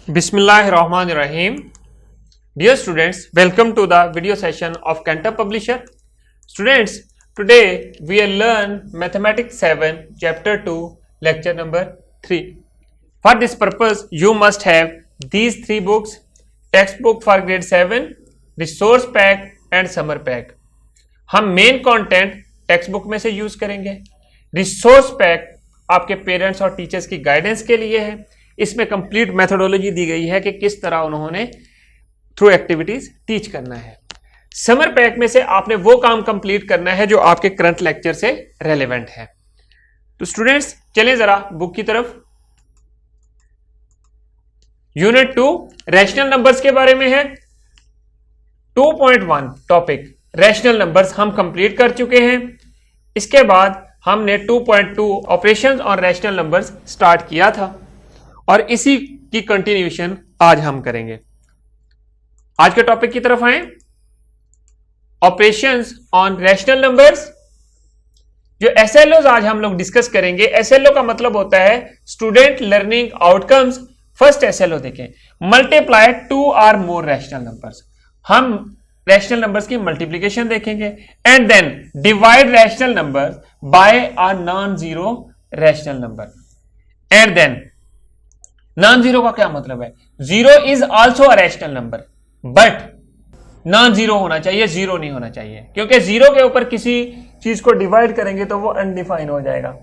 Bismillahirrahmanirrahim. Dear students, welcome to the video session of Cantor Publisher. Students, today we will learn Mathematics 7, Chapter 2, Lecture number 3. For this purpose, you must have these three books: textbook for grade 7, resource pack and summer pack. हम main content text book में से use करेंगे. Resource pack आपके parents और teachers की guidance के लिए है. इसमें कंप्लीट मेथोडोलॉजी दी गई है कि किस तरह उन्होंने थ्रू एक्टिविटीज टीच करना है. समर पैक में से आपने वो काम कंप्लीट करना है जो आपके करंट लेक्चर से रेलेवेंट है. तो स्टूडेंट्स चलें जरा बुक की तरफ. यूनिट 2 रैशनल नंबर्स के बारे में है. 2.1 टॉपिक रैशनल नंबर्स हम कंप्लीट कर चुके हैं. इसके बाद हमने 2.2 operations on rational numbers start किया था और इसी की कंटिन्यूएशन आज हम करेंगे. आज के टॉपिक की तरफ आए. Operations on rational numbers. जो एसएलओ आज हम लोग डिस्कस करेंगे, एसएलओ का मतलब होता है student learning outcomes. First SLO देखें, मल्टीप्लाई 2 और मोर रैशनल नंबर्स. हम रैशनल नंबर्स की मल्टीप्लिकेशन देखेंगे and then divide rational number by a non zero rational number. And then non zero का क्या मतलब है? Zero is also a rational number but non zero होना चाहिए, जीरो नहीं होना चाहिए, क्योंकि जीरो के ऊपर किसी चीज को डिवाइड करेंगे तो वो अनडिफाइन हो जाएगा.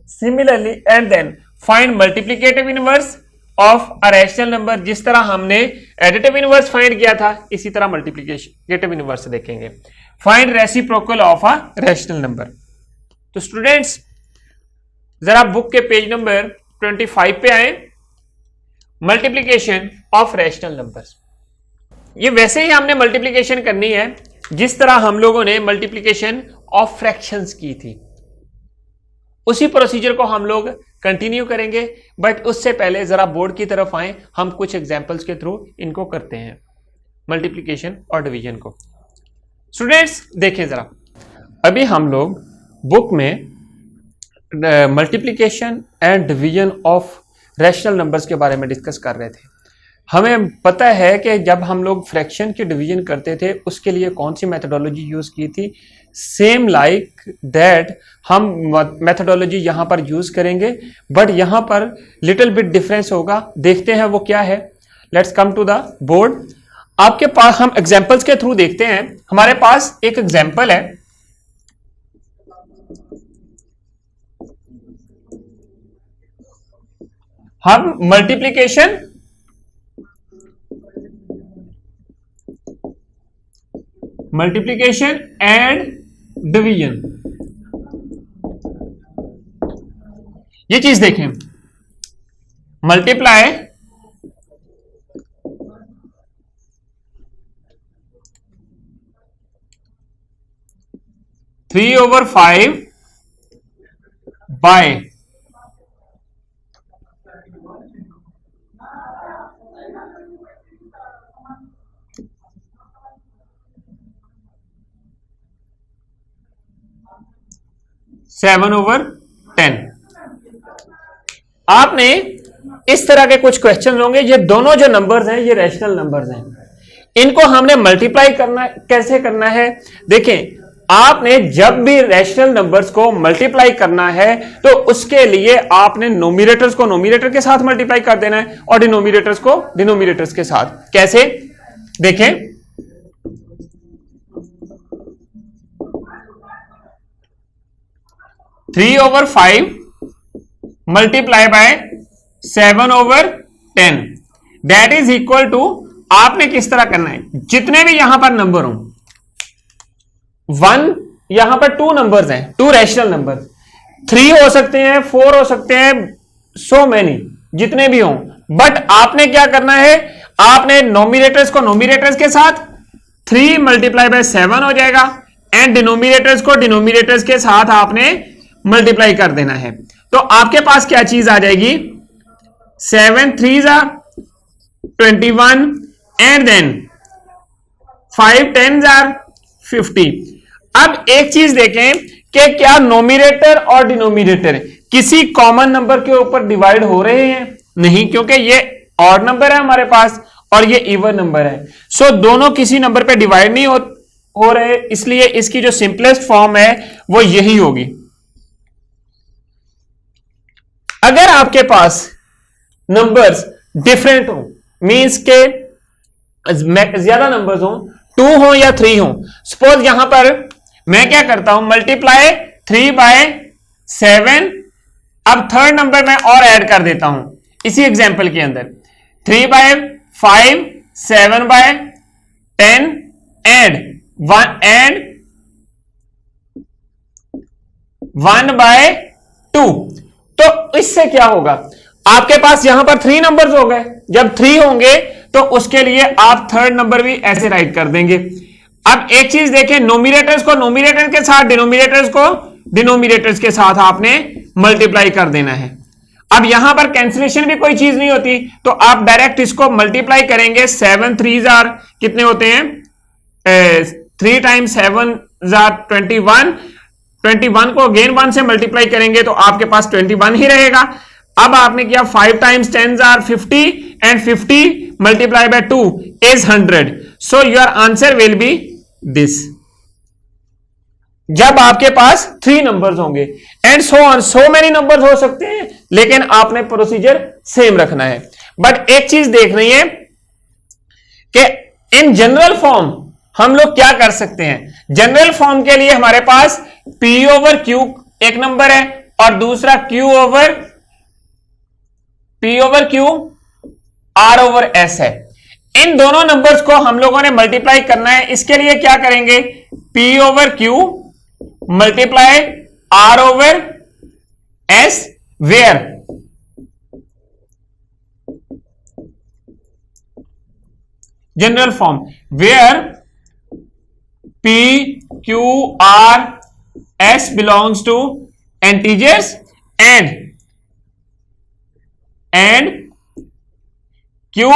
Similarly and then find multiplicative inverse of a rational number. जिस तरह हमने एडिटिव इनवर्स फाइंड किया था इसी तरह मल्टीप्लिकेटिव इनवर्स देखेंगे. Find reciprocal of a rational number. तो स्टूडेंट्स जरा बुक के पेज नंबर 25 पे आए. Multiplication of rational numbers. ये वैसे ही हमने मल्टीप्लिकेशन करनी है जिस तरह हम लोगों ने मल्टीप्लिकेशन ऑफ फ्रैक्शंस की थी. उसी प्रोसीजर को हम लोग कंटिन्यू करेंगे. बट उससे पहले जरा बोर्ड की तरफ आए. हम कुछ एग्जांपल्स के थ्रू इनको करते हैं, मल्टीप्लिकेशन और डिवीजन को. स्टूडेंट्स देखें जरा, अभी हम लोग बुक में multiplication and division of rational numbers के बारे में डिस्कस कर रहे थे. हमें पता है कि जब हम लोग फ्रैक्शन की डिवीजन करते थे उसके लिए कौन सी मेथोडोलॉजी यूज की थी. सेम लाइक दैट हम मेथोडोलॉजी यहां पर यूज करेंगे बट यहां पर लिटिल बिट डिफरेंस होगा. देखते हैं वो क्या है. Let's come to the board. आपके पास हम एग्जांपल्स के थ्रू देखते हैं. हमारे पास एक एग्जांपल है. हम मल्टीप्लिकेशन एंड डिवीजन ये चीज देखें. Multiply 3/5 by 7/10. आपने इस तरह के कुछ क्वेश्चन होंगे. ये दोनों जो नंबर्स हैं ये रैशनल नंबर्स हैं. इनको हमने मल्टीप्लाई करना कैसे करना है देखें. आपने जब भी रैशनल नंबर्स को मल्टीप्लाई करना है तो उसके लिए आपने नोमिनेटर्स को नोमिनेटर के साथ मल्टीप्लाई कर देना है और डिनोमिनेटर्स को डिनोमिनेटर्स के साथ. कैसे देखें. Three over 5 multiply by 7/10 that is equal to. आपने किस तरह करना है, जितने भी यहां पर नंबर हो, 1 यहां पर 2 नंबर्स हैं, 2 रैशनल नंबर, 3 हो सकते हैं, 4 हो सकते हैं, सो मेनी जितने भी हो. बट आपने क्या करना है, आपने नोमिनेटर्स को नोमिनेटर्स के साथ 3 मल्टीप्लाई बाय 7 हो जाएगा एंड डिनोमिनेटर्स को डिनोमिनेटर्स के साथ आपने मल्टीप्लाई कर देना है. तो आपके पास क्या चीज आ जाएगी, 7 3 21 एंड देन 5 10 50. अब एक चीज देखें कि क्या नोमिनेटर और डिनोमिनेटर किसी कॉमन नंबर के ऊपर डिवाइड हो रहे हैं? नहीं, क्योंकि ये ऑड नंबर है हमारे पास और ये इवन नंबर है। सो दोनों किसी नंबर पे डिवाइड नहीं हो रहे, इसलिए इसकी जो सिंपलेस्ट फॉर्म है वो यही होगी। अगर आपके पास नंबर्स डिफरेंट हो, मींस के ज्यादा नंबर्स हो, 2 हो या 3 हो, सपोज यहां पर मैं क्या करता हूं, मल्टीप्लाई 3 बाय 7, अब थर्ड नंबर मैं और ऐड कर देता हूं इसी एग्जांपल के अंदर, 3 बाय 5, 7 बाय 10 एंड 1 बाय 2। तो इससे क्या होगा, आपके पास यहां पर 3 नंबर्स हो गए, जब 3 होंगे तो उसके लिए आप थर्ड नंबर भी ऐसे राइट कर देंगे। अब एक चीज देखें, नोमिनेटर्स को नोमिनेटर के साथ, डिनोमिनेटर्स को डिनोमिनेटर्स के साथ आपने मल्टीप्लाई कर देना है। अब यहां पर कैंसिलेशन भी कोई चीज नहीं होती, तो आप डायरेक्ट इसको मल्टीप्लाई करेंगे। 7 3 जार कितने होते हैं, 3 टाइम्स 7 जार 21, 21 को अगेन 1 से मल्टीप्लाई करेंगे तो आपके पास 21 ही रहेगा। अब आपने किया 5 times 10 jar 50 and 50 multiply by 2 is 100। So your answer will be this, जब आपके पास 3 नंबर्स होंगे। And so on, so many numbers हो सकते हैं, लेकिन आपने प्रोसीजर सेम रखना है। बट एक चीज देखनी है कि इन जनरल फॉर्म हम लोग क्या कर सकते हैं। जनरल फॉर्म के लिए हमारे पास P ओवर Q एक नंबर है और दूसरा Q over Q R over S है। इन दोनों नंबर्स को हम लोगों ने मल्टीप्लाई करना है। इसके लिए क्या करेंगे, P over Q multiply R over S, where general form, where P Q R S belongs to integers and Q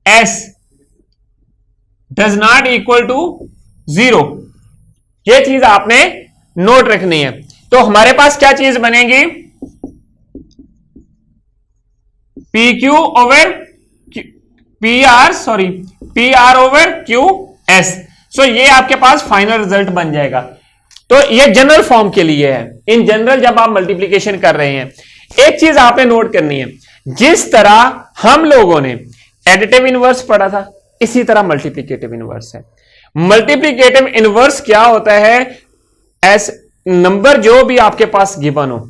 S does not equal to 0। ये चीज आपने नोट रखनी है। तो हमारे पास क्या चीज बनेगी, PQ over PR over QS। सो ये आपके पास फाइनल रिजल्ट बन जाएगा। तो ये जनरल फॉर्म के लिए है। इन जनरल जब आप मल्टीप्लीकेशन कर रहे हैं, एक चीज आपने नोट करनी है, जिस तरह हम लोगों ने एडिटिव इनवर्स पढ़ा था, इसी तरह मल्टीप्लिकेटिव इनवर्स है। मल्टीप्लिकेटिव इनवर्स क्या होता है, एस नंबर जो भी आपके पास गिवन हो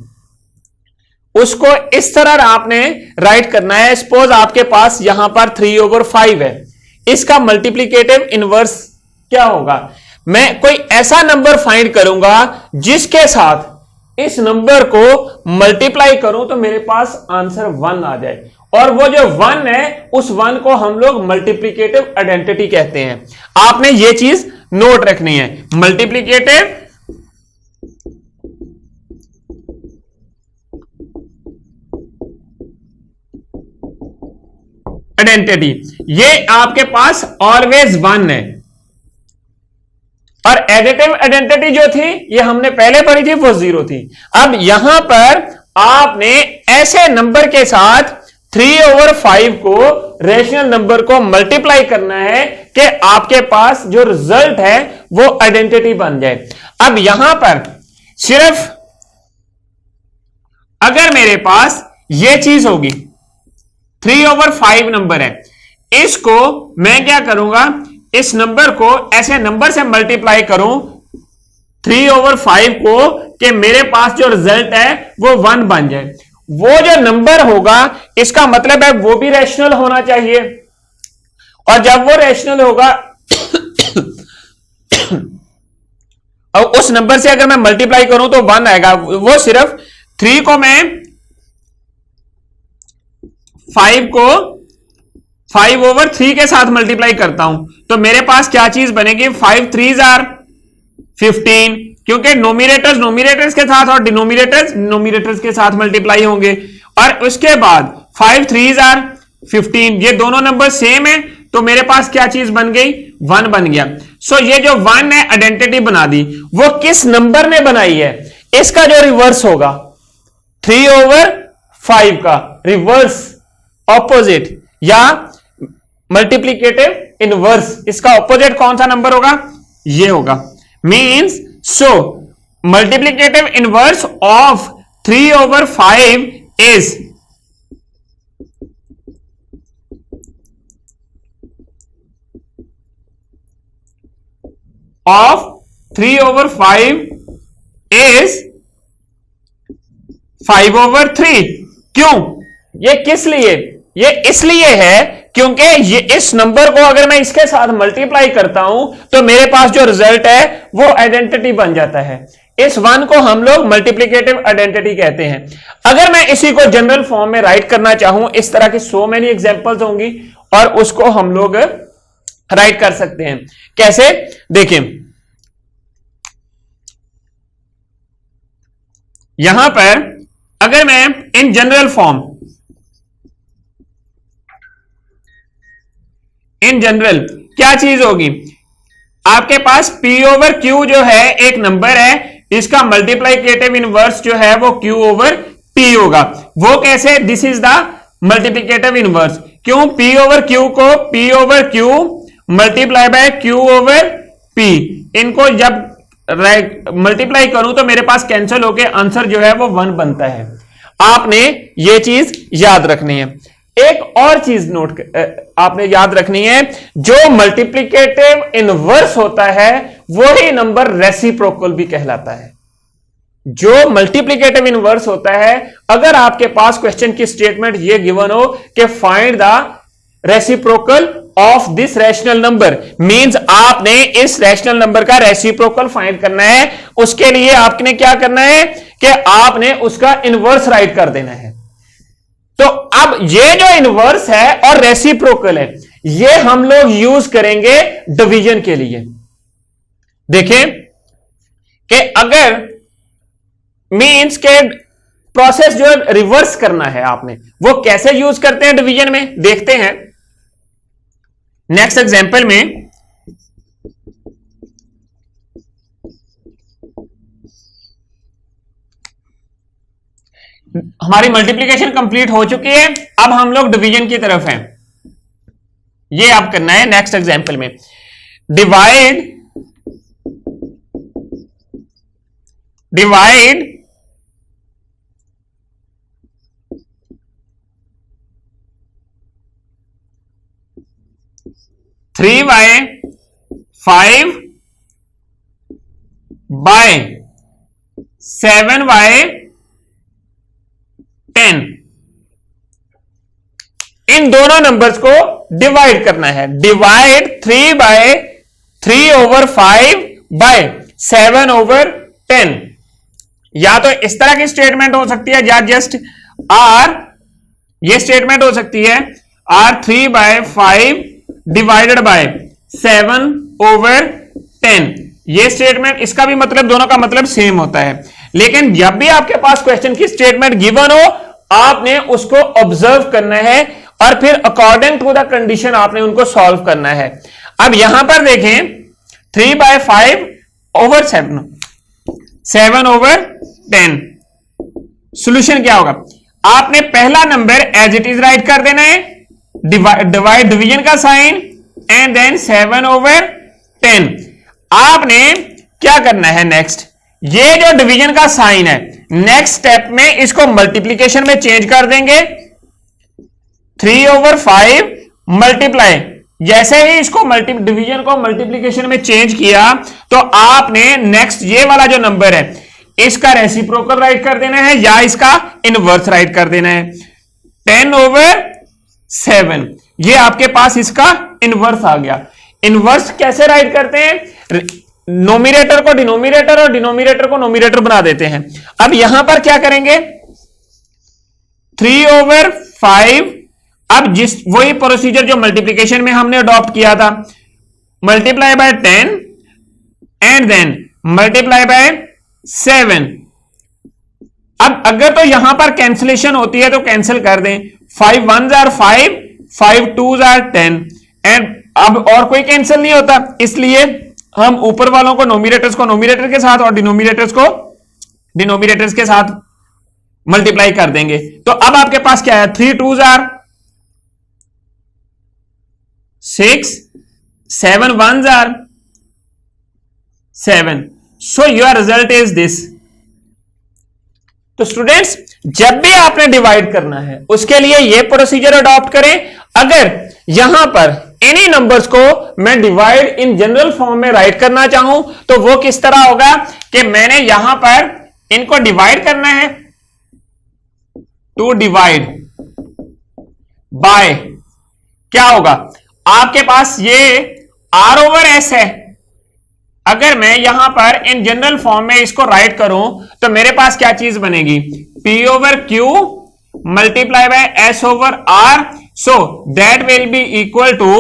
उसको इस तरह आपने राइट करना है। सपोज आपके पास यहां पर 3 ओवर 5 है, इसका मल्टीप्लिकेटिव इनवर्स क्या होगा, मैं कोई ऐसा नंबर फाइंड करूंगा जिसके साथ इस नंबर को मल्टीप्लाई करूं तो मेरे पास आंसर 1 आ जाए, और वो जो 1 है उस 1 को हम लोग मल्टीप्लिकेटिव आइडेंटिटी कहते हैं। आपने ये चीज नोट रखनी है, मल्टीप्लिकेटिव आइडेंटिटी, ये आपके पास ऑलवेज 1 है। और एडिटिव आइडेंटिटी जो थी ये हमने पहले पढ़ी थी, वो 0 थी। अब यहां पर आपने ऐसे नंबर के साथ 3 ओवर 5 को, रेशनल नंबर को मल्टीप्लाई करना है कि आपके पास जो रिजल्ट है वो आइडेंटिटी बन जाए। अब यहां पर सिर्फ अगर मेरे पास ये चीज होगी, 3 ओवर 5 नंबर है, इसको मैं क्या करूंगा, इस नंबर को ऐसे नंबर से मल्टीप्लाई करूं 3 ओवर 5 को, कि मेरे पास जो रिजल्ट है वो 1 बन जाए। वो जो नंबर होगा इसका मतलब है वो भी रैशनल होना चाहिए, और जब वो रैशनल होगा और उस नंबर से अगर मैं मल्टीप्लाई करूं तो 1 आएगा। वो सिर्फ 3 को मैं 5 को 5 ओवर 3 के साथ मल्टीप्लाई करता हूं तो मेरे पास क्या चीज बनेगी, 5 3 जार 15, क्योंकि नोमिनेटर्स के साथ और डिनोमिनेटर्स के साथ मल्टीप्लाई होंगे। और उसके बाद 5 3 जार 15, ये दोनों नंबर सेम है तो मेरे पास क्या चीज बन गई, 1 बन गया। सो ये जो 1 है आइडेंटिटी बना दी, वो किस नंबर ने बनाई है, इसका जो रिवर्स होगा 3 ओवर 5 का रिवर्स ऑपोजिट या मल्टीप्लीकेटिव इनवर्स, इसका ऑपोजिट कौन सा नंबर होगा? ये होगा। Means so multiplicative inverse of 3/5 is of 3/5 is 5/3। क्यों? ये किस लिए? ये इसलिए है क्योंकि ये इस नंबर को अगर मैं इसके साथ मल्टीप्लाई करता हूं तो मेरे पास जो रिजल्ट है वो आइडेंटिटी बन जाता है। इस वन को हम लोग मल्टीप्लीकेटिव आइडेंटिटी कहते हैं। अगर मैं इसी को जनरल फॉर्म में राइट करना चाहूं, इस तरह की सो मेनी एग्जांपल्स होंगी और उसको हम लोग राइट कर सकते हैं। कैसे? देखिए, यहां पर अगर मैं in general form, in general क्या चीज होगी? आपके पास P/Q जो है एक नंबर है, इसका मल्टीप्लीकेटिव इनवर्स जो है वो Q/P होगा। वो कैसे? This is the multiplicative inverse. क्यों? P/Q को P/Q मल्टीप्लाई बाय Q/P, इनको जब मल्टीप्लाई करूं तो मेरे पास कैंसिल होके आंसर जो है वो 1 बनता है। आपने ये चीज याद रखनी है। एक और चीज नोट आपने याद रखनी है, जो मल्टीप्लीकेटिव इनवर्स होता है वही नंबर रेसिप्रोकल भी कहलाता है। जो मल्टीप्लीकेटिव इनवर्स होता है, अगर आपके पास क्वेश्चन की स्टेटमेंट ये गिवन हो कि find the reciprocal of this rational number, means आपने इस रैशनल नंबर का रेसिप्रोकल फाइंड करना है। उसके लिए आपने क्या करना है कि आपने उसका इनवर्स राइट कर देना है। तो अब ये जो इनवर्स है और रेसिप्रोकल है, ये हम लोग यूज करेंगे डिवीजन के लिए। देखें कि अगर मींस के प्रोसेस जो रिवर्स करना है आपने, वो कैसे यूज करते हैं डिवीजन में, देखते हैं नेक्स्ट एग्जांपल में। हमारी मल्टीप्लिकेशन कंप्लीट हो चुकी है, अब हम लोग डिवीजन की तरफ हैं। ये आप करना है नेक्स्ट एग्जांपल में। डिवाइड 3/5 बाय 7/10, इन दोनों नंबर्स को डिवाइड करना है। Divide 3/5 by 7/10। या तो इस तरह की स्टेटमेंट हो सकती है, या जस्ट आर, ये स्टेटमेंट हो सकती है आर 3/5 डिवाइडेड बाय 7/10। ये स्टेटमेंट, इसका भी मतलब, दोनों का मतलब सेम होता है। लेकिन जब भी आपके पास क्वेश्चन की स्टेटमेंट गिवन हो, आपने उसको ऑब्जर्व करना है और फिर अकॉर्डिंग टू द कंडीशन आपने उनको सॉल्व करना है। अब यहां पर देखें 3/5/7, 7/10, सॉल्यूशन क्या होगा? आपने पहला number as it is write कर देना है, डिवाइड डिवीजन का साइन, एंड देन 7/10। आपने क्या करना है नेक्स्ट, ये जो डिवीजन का साइन है, नेक्स्ट स्टेप में इसको मल्टीप्लीकेशन में चेंज कर देंगे। 3/5 मल्टीप्लाई, जैसे ही इसको डिवीजन को मल्टीप्लीकेशन में चेंज किया तो आपने नेक्स्ट ये वाला जो नंबर है इसका रेसिप्रोकल राइट कर देना है या इसका इनवर्स राइट कर देना है। 10/7, ये आपके पास इसका इनवर्स आ गया। इनवर्स कैसे राइट करते हैं? नोमिनेटर को डिनोमिनेटर और डिनोमिनेटर को नोमिनेटर बना देते हैं। अब यहां पर क्या करेंगे? 3/5, अब जिस वही प्रोसीजर जो मल्टीप्लीकेशन में हमने अडॉप्ट किया था, multiply by 10 and then multiply by 7। अब अगर तो यहां पर कैंसिलेशन होती है तो कैंसिल कर दें। 5 1s are 5, 5 2s are 10, and अब और कोई कैंसिल नहीं होता, इसलिए हम ऊपर वालों को नोमिनेटर्स को नोमिनेटर के साथ और डिनोमिनेटर्स को डिनोमिनेटर्स के साथ मल्टीप्लाई कर देंगे। तो अब आपके पास क्या है? 3 2s are 6, 7 ones are 7. So your result is this. तो स्टूडेंट्स जब भी आपने डिवाइड करना है उसके लिए ये प्रोसीजर अडॉप्ट करें. अगर यहां पर इन्हीं नंबर्स को मैं डिवाइड इन जनरल फॉर्म में राइट करना चाहूं तो वो किस तरह होगा कि मैंने यहां पर इनको डिवाइड करना है. टू डिवाइड बाय क्या होगा, आपके पास ये R ओवर S है. अगर मैं यहां पर इन जनरल फॉर्म में इसको राइट करूं तो मेरे पास क्या चीज बनेगी, P over Q multiply by S over R. So that will be equal to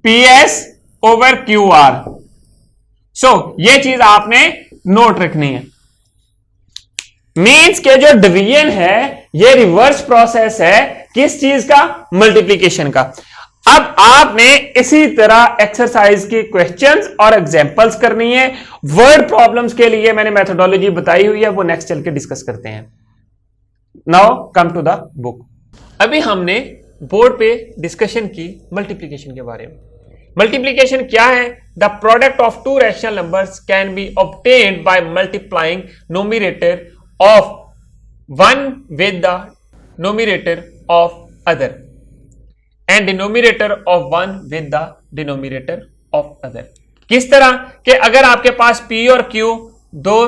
PS over QR. So ये चीज आपने नोट रखनी है. मीन्स के जो डिवीजन है ये रिवर्स प्रोसेस है किस चीज का, मल्टीप्लीकेशन का. अब आपने इसी तरह एक्सरसाइज की क्वेश्चंस और एग्जांपल्स करनी है. वर्ड प्रॉब्लम्स के लिए मैंने मेथोडोलॉजी बताई हुई है, वो नेक्स्ट चल के डिस्कस करते हैं. Now come to the book. अभी हमने बोर्ड पे डिस्कशन की मल्टीप्लीकेशन के बारे में. मल्टीप्लीकेशन क्या है, the product of two rational numbers can be obtained by multiplying nominator of one with the nominator of other and denominator of one with the denominator of other. किस तरह कि अगर आपके पास P और Q दो,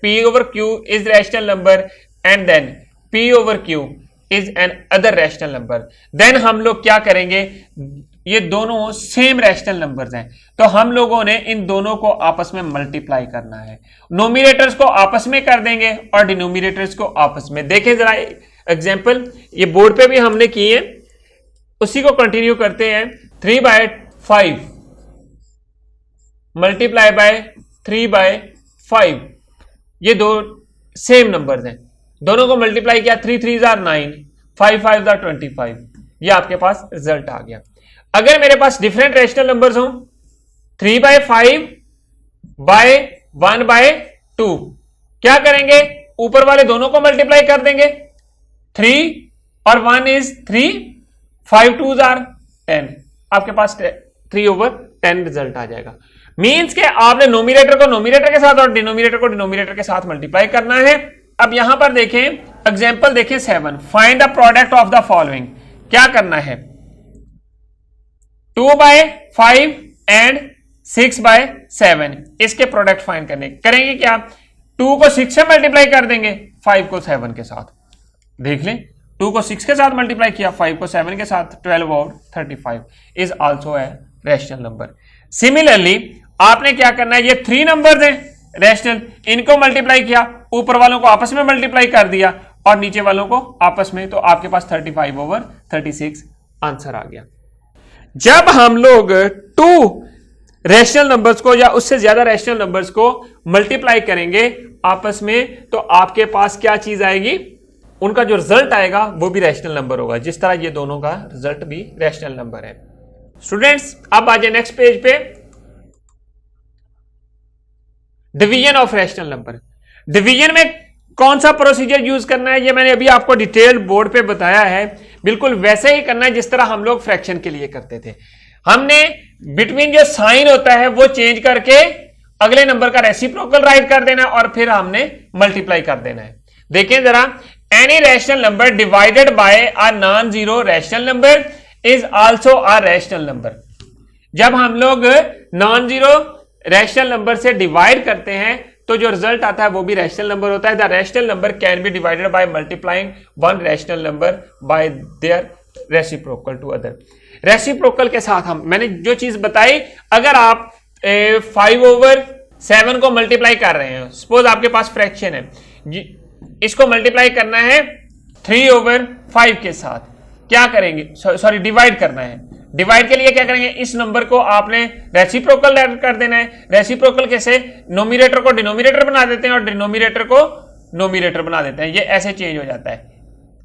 P over Q is rational number and then P over Q is another rational number, then हम लोग क्या करेंगे, ये दोनों सेम रैशनल नंबर्स हैं तो हम लोगों ने इन दोनों को आपस में मल्टीप्लाई करना है. नोमिनेटर्स को आपस में कर देंगे और डिनोमिनेटर्स को आपस में. देखें जरा एग्जांपल, ये बोर्ड पे भी हमने किए हैं, उसी को कंटिन्यू करते हैं. 3/5 मल्टीप्लाई बाय 3/5, ये दो सेम नंबर्स हैं, दोनों को मल्टीप्लाई किया, 3 3s are 9, 5 5s are 25. ये आपके पास रिजल्ट आ गया. अगर मेरे पास डिफरेंट रैशनल नंबर्स हो, 3/5 बाय 1/2, क्या करेंगे, ऊपर वाले दोनों को मल्टीप्लाई कर देंगे. 3 और 1 is 3, 5 2s are 10. आपके पास 3/10 रिजल्ट आ जाएगा. मींस के आपने नोमिनेटर को नोमिनेटर के साथ और डिनोमिनेटर को डिनोमिनेटर के साथ मल्टीप्लाई करना है. अब यहां पर देखें एग्जांपल, देखें 7. Find the product of the following. क्या करना है, 2/5 एंड 6/7, इसके प्रोडक्ट फाइंड करने. करेंगे क्या, 2 को 6 से मल्टीप्लाई कर देंगे, 5 को 7 के साथ. देख लें, 2 को 6 के साथ मल्टीप्लाई किया, 5 को 7 के साथ, 12 और 35 is also a rational number. Similarly आपने क्या करना है, ये 3 नंबर्स हैं रैशनल, इनको मल्टीप्लाई किया, ऊपर वालों को आपस में मल्टीप्लाई कर दिया और नीचे वालों को आपस में, तो आपके पास 35/36 आंसर आ गया. जब हम लोग 2 रैशनल नंबर्स को या उससे ज्यादा रैशनल नंबर्स को मल्टीप्लाई करेंगे आपस में तो आपके पास क्या चीज आएगी, उनका जो रिजल्ट आएगा वो भी रैशनल नंबर होगा, जिस तरह ये दोनों का रिजल्ट भी रैशनल नंबर है. स्टूडेंट्स अब आ जाए नेक्स्ट पेज पे, division of rational number. Division में कौन सा प्रोसीजर यूज करना है, ये मैंने अभी आपको डिटेल बोर्ड पे बताया है. बिल्कुल वैसे ही करना है जिस तरह हम लोग फ्रैक्शन के लिए करते थे. हमने बिटवीन जो साइन होता है वो चेंज करके अगले नंबर का रेसिप्रोकल राइट कर देना और फिर हमने मल्टीप्लाई कर देना है. देखें जरा, any rational number divided by a non zero rational number is also a rational number. जब हम लोग नॉन जीरो रैशनल नंबर से डिवाइड करते हैं तो जो रिजल्ट आता है वो भी रैशनल नंबर होता है. The rational number can be divided by multiplying one rational number by their reciprocal to other. Reciprocal के साथ मैंने जो चीज बताई, अगर आप 5/7 को मल्टीप्लाई कर रहे हैं, सपोज आपके पास फ्रैक्शन है, इसको मल्टीप्लाई करना है 3/5 के साथ, क्या करेंगे, सॉरी डिवाइड करना है. डिवाइड के लिए क्या करेंगे, इस नंबर को आपने रेसिप्रोकल कर देना है. रेसिप्रोकल कैसे, नोमिनेटर को डिनोमिनेटर बना देते हैं और डिनोमिनेटर को नोमिनेटर बना देते हैं, ये ऐसे चेंज हो जाता है.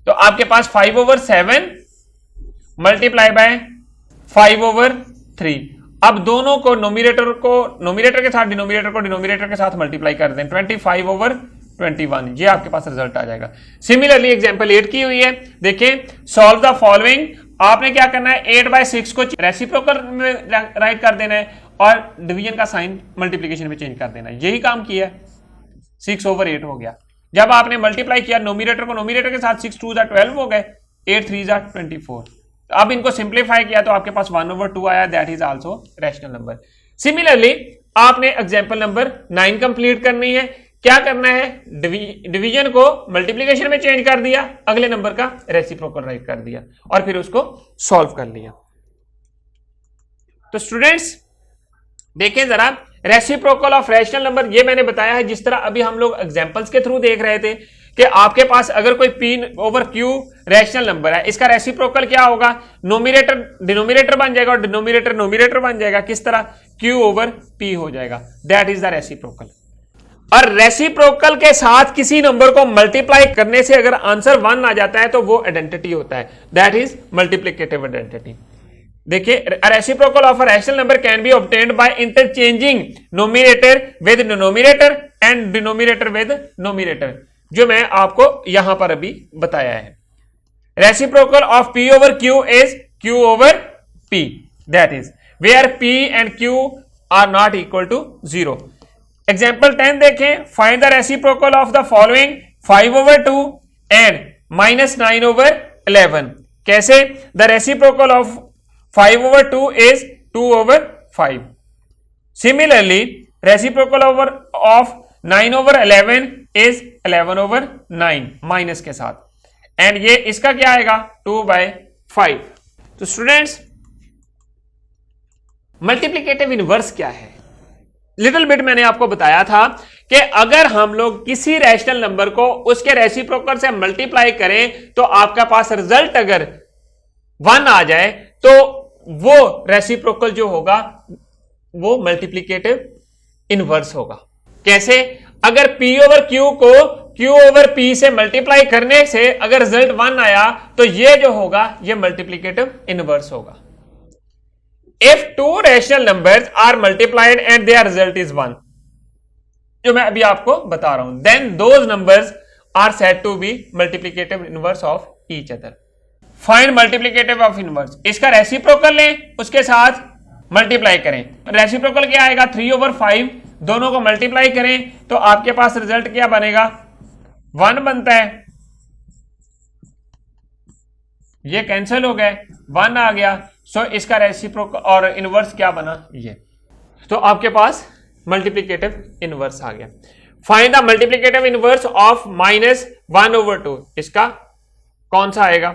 तो आपके पास 5/7 मल्टीप्लाई बाय 5/3. अब दोनों को नोमिनेटर के साथ डिनोमिनेटर को डिनोमिनेटर के साथ मल्टीप्लाई कर दें, 25/21, ये आपके पास रिजल्ट आ जाएगा. सिमिलरली एग्जांपल 8 की हुई है, देखिए सॉल्व द फॉलोइंग आपने क्या करना है 8/6 को रेसिप्रोकल में राइट कर देना है और डिवीजन का साइन मल्टीप्लीकेशन में चेंज कर देना है। यही काम किया, 6/8 हो गया। जब आपने मल्टीप्लाई किया नोमिनेटर को नोमिनेटर के साथ 6 2 12 हो गए, 8 3 24। अब इनको सिंप्लीफाई किया तो आपके पास 1/2 आया, that is also rational number. Similarly आपने एग्जांपल नंबर 9 कंप्लीट करनी है। क्या करना है, डिवीजन को मल्टीप्लिकेशन में चेंज कर दिया, अगले नंबर का रेसिप्रोकल राइट कर दिया और फिर उसको सॉल्व कर लिया। तो स्टूडेंट्स देखें जरा, रेसिप्रोकल ऑफ रैशनल नंबर ये मैंने बताया है, जिस तरह अभी हम लोग एग्जांपल्स के थ्रू देख रहे थे कि आपके पास अगर कोई P/Q रैशनल नंबर है, इसका रेसिप्रोकल क्या होगा, नोमिनेटर डिनोमिनेटर बन जाएगा और डिनोमिनेटर नोमिनेटर बन जाएगा। किस तरह, Q/P हो जाएगा, दैट इज द रेसिप्रोकल। और रेसिप्रोकल के साथ किसी नंबर को मल्टीप्लाई करने से अगर आंसर 1 आ जाता है तो वो आइडेंटिटी होता है, दैट इज मल्टीप्लिकेटिव आइडेंटिटी। देखिए, reciprocal of a rational number can be obtained by interchanging nominator with denominator and denominator with nominator, जो मैं आपको यहां पर अभी बताया है। Reciprocal of P/Q is Q/P, that is where P and Q are not equal to 0। Example 10 देखें, find the reciprocal of the following 5/2 and -9/11। कैसे, the reciprocal of 5/2 is 2/5. Similarly, reciprocal of 9/11 is 11/9 minus के साथ, and ये इसका क्या आएगा 2/5। तो students multiplicative inverse क्या है, लिटिल बिट मैंने आपको बताया था कि अगर हम लोग किसी रैशनल नंबर को उसके रेसिप्रोकल से मल्टीप्लाई करें तो आपका पास रिजल्ट अगर 1 आ जाए तो वो रेसिप्रोकल जो होगा वो मल्टीप्लिकेटिव इनवर्स होगा। कैसे, अगर P/Q को Q/P से मल्टीप्लाई करने से अगर रिजल्ट 1 आया तो ये जो होगा ये मल्टीप्लिकेटिव इनवर्स होगा। If 2 rational numbers are multiplied and their result is 1, जो मैं अभी आपको बता रहा हूं, then those numbers are said to be multiplicative inverse of each other. Find multiplicative of inverse, इसका रेसिप्रोकल लें, उसके साथ मल्टीप्लाई करें। रेसिप्रोकल क्या आएगा 3/5, दोनों को मल्टीप्लाई करें तो आपके पास रिजल्ट क्या बनेगा 1 बनता है, ये कैंसिल हो गए, 1 आ गया। सो इसका रेसिप्रोकल और इनवर्स क्या बना, ये, तो आपके पास मल्टीप्लिकेटिव इनवर्स आ गया। Find the multiplicative inverse of -1/2, इसका कौन सा आएगा,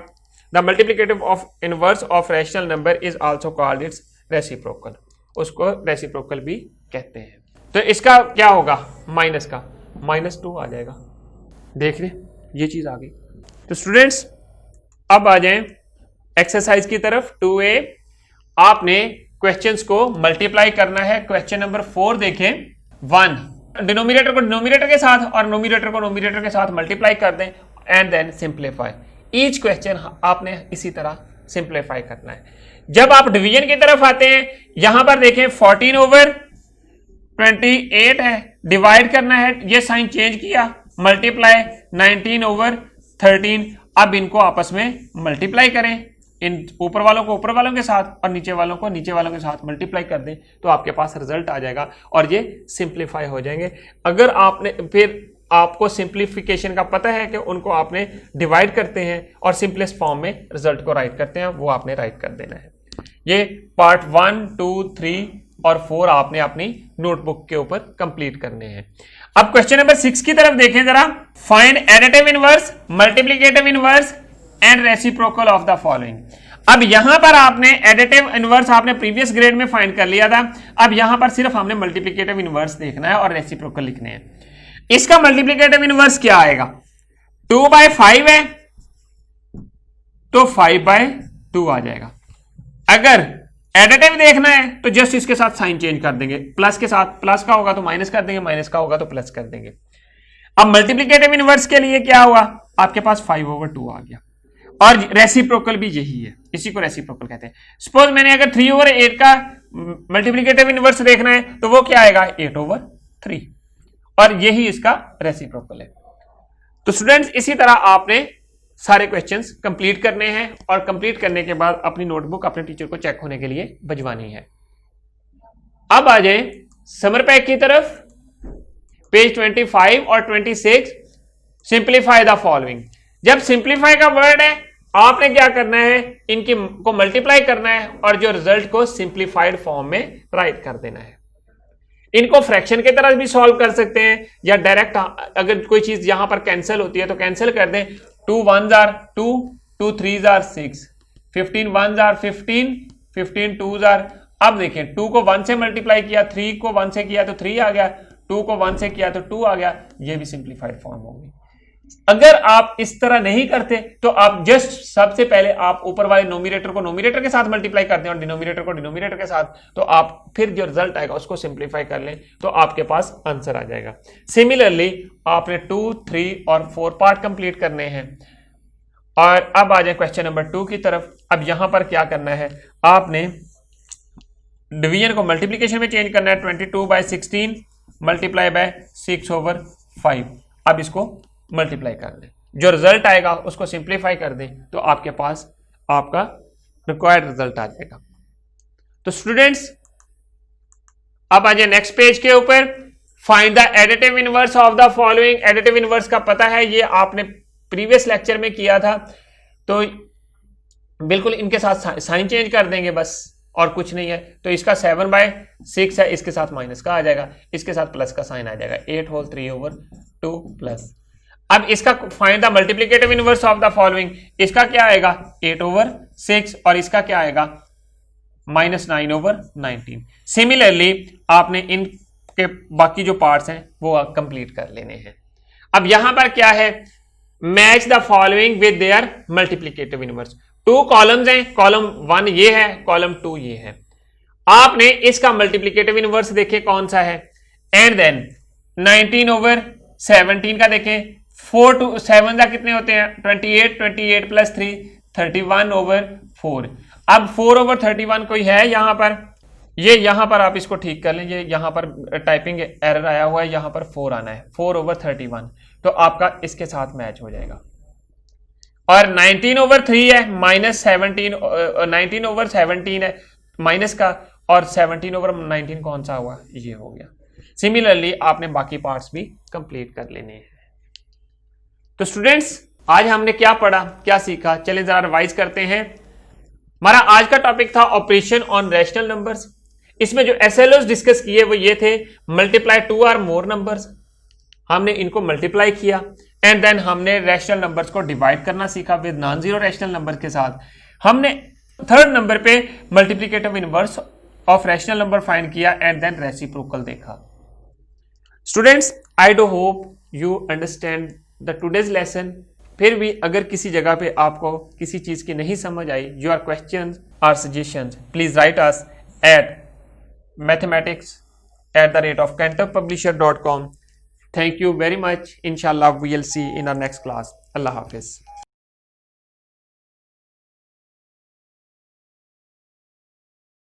the multiplicative of inverse of rational number is also called its reciprocal, उसको रेसिप्रोकल भी कहते हैं। तो इसका क्या होगा, माइनस का -2 आ जाएगा। देख रहे, ये चीज आ गई। तो स्टूडेंट्स अब आ जाएं एक्सरसाइज की तरफ। 2A, आपने क्वेश्चंस को मल्टीप्लाई करना है। क्वेश्चन नंबर 4 देखें, 1, डिनोमिनेटर को डिनोमिनेटर के साथ और नोमिनेटर को नोमिनेटर के साथ मल्टीप्लाई कर दें and then simplify. Each question आपने इसी तरह सिंप्लीफाई करना है। जब आप डिवीजन की तरफ आते हैं, यहां पर देखें 14/28 है, डिवाइड करना है, ये साइन चेंज किया, मल्टीप्लाई 19/13। अब इनको आपस में मल्टीप्लाई करें, इन ऊपर वालों को ऊपर वालों के साथ और नीचे वालों को नीचे वालों के साथ मल्टीप्लाई कर दें तो आपके पास रिजल्ट आ जाएगा और ये सिंप्लीफाई हो जाएंगे। अगर आपने फिर आपको सिंप्लीफिकेशन का पता है कि उनको आपने डिवाइड करते हैं और सिंपलेस्ट फॉर्म में रिजल्ट को राइट करते हैं, वो आपने राइट कर देना है। ये पार्ट 1, 2, 3 और 4 आपने अपनी नोटबुक के ऊपर कंप्लीट करने हैं। अब क्वेश्चन नंबर 6 की तरफ देखें जरा। Find additive inverse, multiplicative inverse and reciprocal of the following. अब यहां पर आपने एडिटिव इनवर्स आपने प्रीवियस ग्रेड में फाइंड कर लिया था, अब यहां पर सिर्फ हमने मल्टीप्लिकेटिव इनवर्स देखना है और रेसिप्रोकल लिखने हैं। इसका मल्टीप्लिकेटिव इनवर्स क्या आएगा, 2/5 है तो 5/2 आ जाएगा। अगर एडिटिव देखना है तो जस्ट इसके साथ साइन चेंज कर देंगे, प्लस के साथ प्लस का होगा तो माइनस कर देंगे, माइनस का होगा तो प्लस कर देंगे। अब मल्टीप्लिकेटिव इनवर्स के लिए क्या हुआ, आपके पास 5/2 आ गया और रेसिप्रोकल भी यही है, इसी को रेसिप्रोकल कहते हैं। सपोज मैंने अगर 3/8 का मल्टीप्लिकेटिव इनवर्स देखना है तो वो क्या आएगा 8/3 और यही इसका रेसिप्रोकल है। तो स्टूडेंट्स इसी तरह आपने सारे क्वेश्चंस कंप्लीट करने हैं और कंप्लीट करने के बाद अपनी नोटबुक अपने टीचर को चेक होने के लिए भिजवानी है। अब आ जाए समर पैक की तरफ, पेज 25 और 26। Simplify the following. जब सिंप्लीफाई का वर्ड है, आपने क्या करना है, इनकी को मल्टीप्लाई करना है और जो रिजल्ट को सिंप्लीफाइड फॉर्म में राइट कर देना है। इनको फ्रैक्शन की तरह भी सॉल्व कर सकते हैं या डायरेक्ट, अगर कोई चीज यहां पर कैंसिल होती है तो कैंसिल कर दें। 2 1s are 2, 2 3s are 6, 15 1s are 15, 15 2s are, अब देखें 2 को 1 से मल्टीप्लाई किया, 3 को 1 से किया तो 3 आ गया, 2 को 1 से किया तो 2 आ गया, ये भी सिंप्लीफाइड फॉर्म होगी। अगर आप इस तरह नहीं करते तो आप जस्ट सबसे पहले आप ऊपर वाले नोमिनेटर को नोमिनेटर के साथ मल्टीप्लाई करते हैं और डिनोमिनेटर को डिनोमिनेटर के साथ, तो आप फिर जो रिजल्ट आएगा उसको सिंप्लीफाई कर लें तो आपके पास आंसर आ जाएगा। सिमिलरली आपने 2, 3 और 4 पार्ट कंप्लीट करने हैं। और अब आ जाए क्वेश्चन नंबर 2 की तरफ। अब यहां पर क्या करना है, आपने डिवीजन को मल्टीप्लीकेशन में चेंज करना है। 22/16 मल्टीप्लाई बाय 6/5। अब इसको मल्टीप्लाई कर दें, जो रिजल्ट आएगा उसको सिंप्लीफाई कर दें तो आपके पास आपका रिक्वायर्ड रिजल्ट आ जाएगा। तो स्टूडेंट्स अब आ जाए नेक्स्ट पेज के ऊपर। Find the additive inverse of the following. Additive inverse का पता है, ये आपने प्रीवियस लेक्चर में किया था, तो बिल्कुल इनके साथ साइन चेंज कर देंगे बस, और कुछ नहीं है। तो इसका 7/6 है, इसके साथ माइनस का आ जाएगा, इसके साथ प्लस का साइन आ जाएगा। 8 होल 3/2 प्लस। अब इसका find the multiplicative inverse of the following. इसका क्या आएगा 8/6 और इसका क्या आएगा -9/19। सिमिलरली आपने इनके बाकी जो पार्ट्स हैं वो कंप्लीट कर लेने हैं। अब यहां पर क्या है, match the following with their multiplicative inverse. 2 columns हैं, कॉलम 1 ये है, कॉलम 2 ये है। आपने इसका मल्टीप्लिकेटिव इनवर्स देखें कौन सा है, एंड देन 19/17 का देखें। 4 to 7 का कितने होते हैं 28, 28 + 3 31/4। अब 4/31 कोई है यहां पर, ये यहां पर आप इसको ठीक कर लें, ये यहां पर टाइपिंग एरर आया हुआ है, यहां पर 4 आना है, 4/31, तो आपका इसके साथ मैच हो जाएगा। और 19/3 है, -17, 19/17 है माइनस का, और 17/19 कौन सा हुआ, ये हो गया। सिमिलरली आपने बाकी पार्ट्स भी कंप्लीट कर लेने हैं। तो स्टूडेंट्स आज हमने क्या पढ़ा, क्या सीखा, चलिए जरा रिवाइज करते हैं। हमारा आज का टॉपिक था ऑपरेशन ऑन रैशनल नंबर्स। इसमें जो एसएलओस डिस्कस किए वो ये थे, मल्टीप्लाई 2 और मोर नंबर्स, हमने इनको मल्टीप्लाई किया, एंड देन हमने रैशनल नंबर्स को डिवाइड करना सीखा with non zero rational number के साथ। हमने थर्ड नंबर पे multiplicative inverse of rational number find किया, एंड देन रेसिप्रोकल देखा। Students I do hope you understand the today's lesson. फिर भी अगर किसी जगह पे आपको किसी चीज की नहीं समझ आई, योर क्वेश्चंस और suggestions please right us at mathematics@cantorpublisher.com. Thank you very much. Inshallah we will see in our next class. Allah Hafiz.